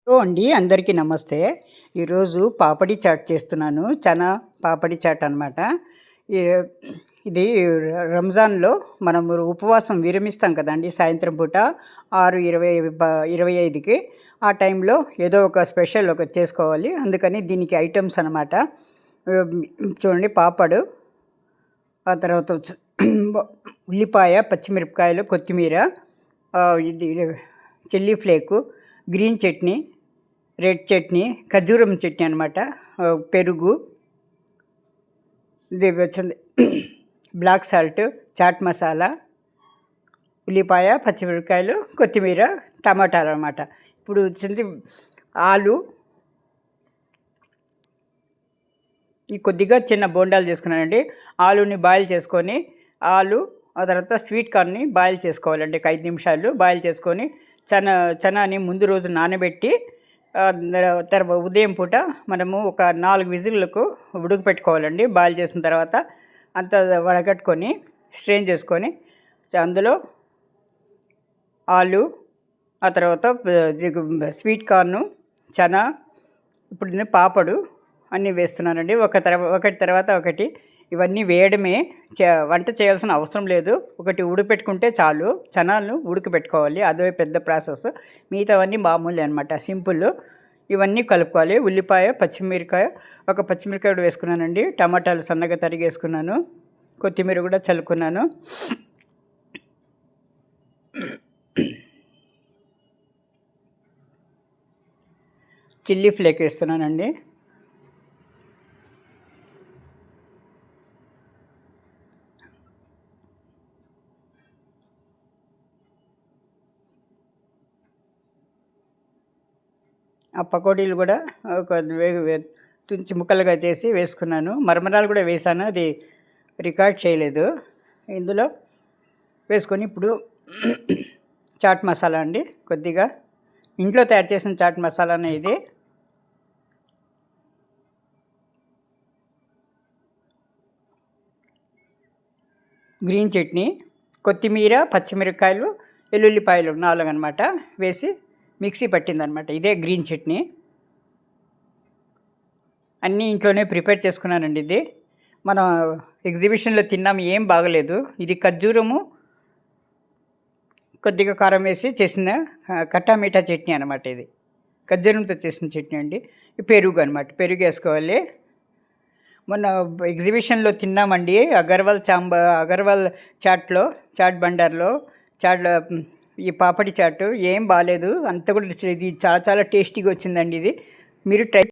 Hello అండి, అందరికీ నమస్తే. ఈరోజు పాపడి చాట్ చేస్తున్నాను. చనా పాపడి చాట్ అనమాట. ఇది రంజాన్లో మనము ఉపవాసం విరమిస్తాం కదండి, సాయంత్రం పూట 6:25కి. ఆ టైంలో ఏదో ఒక స్పెషల్ చేసుకోవాలి. అందుకని దీనికి ఐటమ్స్ అనమాట. చూడండి, పాపడు, ఆ తర్వాత ఉల్లిపాయ, పచ్చిమిరపకాయలు, కొత్తిమీర, ఇది chilli flake, green chutney, red chutney, ఖర్జూరం చట్నీ అనమాట, పెరుగు, ఇది వచ్చింది బ్లాక్ సాల్ట్, చాట్ మసాలా, ఉల్లిపాయ, పచ్చిమిరపకాయలు, కొత్తిమీర, టమాటాలు అనమాట. ఇప్పుడు వచ్చింది ఆలు. ఈ కొద్దిగా చిన్న బోండాలు చేసుకున్నానండి. ఆలుని బాయిల్ చేసుకొని, ఆ తర్వాత స్వీట్ కార్న్ని బాయిల్ చేసుకోవాలండి. 5 నిమిషాలు బాయిల్ చేసుకొని, చనాని ముందు రోజు నానబెట్టి తర్వాత ఉదయం పూట మనము ఒక 4 విజిల్లకు ఉడకపెట్టుకోవాలండి. బాయిల్ చేసిన తర్వాత అంతా వడగట్టుకొని స్ట్రెయిన్ చేసుకొని, అందులో ఆలు, ఆ తర్వాత స్వీట్ కార్ను, చనా, ఇప్పుడు నేను పాపడు అన్నీ వేస్తున్నానండి. ఒకటి తర్వాత ఒకటి. ఇవన్నీ వేయడమే, వంట చేయాల్సిన అవసరం లేదు. ఒకటి ఉడకపెట్టుకుంటే చాలు. చనాలను ఉడకపెట్టుకోవాలి, అదే పెద్ద ప్రాసెస్. మిగతావన్నీ మామూలు అనమాట, సింపుల్. ఇవన్నీ కలుపుకోవాలి. ఉల్లిపాయ, ఒక పచ్చిమిరకాయ కూడా వేసుకున్నానండి. టమాటాలు సన్నగా తరిగేసుకున్నాను. కొత్తిమీర కూడా చల్లుకున్నాను. చిల్లీ ఫ్లేక్ వేస్తున్నానండి. ఆ పకోడీలు కూడా ఒక తుంచి ముక్కలుగా చేసి వేసుకున్నాను. మరమరాలు కూడా వేసాను, అది రికార్డ్ చేయలేదు. ఇందులో వేసుకొని ఇప్పుడు చాట్ మసాలా అండి, కొద్దిగా ఇంట్లో తయారు చేసిన చాట్ మసాలానే ఇది. గ్రీన్ చట్నీ, కొత్తిమీర, పచ్చిమిరపకాయలు, వెల్లుల్లిపాయలు 4 అనమాట వేసి మిక్సీ పట్టిందనమాట. ఇదే గ్రీన్ చట్నీ. అన్నీ ఇంట్లోనే ప్రిపేర్ చేసుకున్నానండి. ఇది మనం ఎగ్జిబిషన్లో తిన్నాము, ఏం బాగలేదు. ఇది ఖర్జూరము, కొద్దిగా కారం వేసి చేసిన కట్టా మీఠా చట్నీ అనమాట. ఇది ఖర్జూరంతో చేసిన చట్నీ అండి. పెరుగు అనమాట, పెరుగు వేసుకోవాలి. మొన్న ఎగ్జిబిషన్లో తిన్నామండి, అగర్వాల్ చాట్ బండార్లో ఈ పాపడి చాటు ఏం బాగాలేదు. అంత కూడా ఇది చాలా చాలా టేస్టీగా వచ్చిందండి. ఇది మీరు ట్రై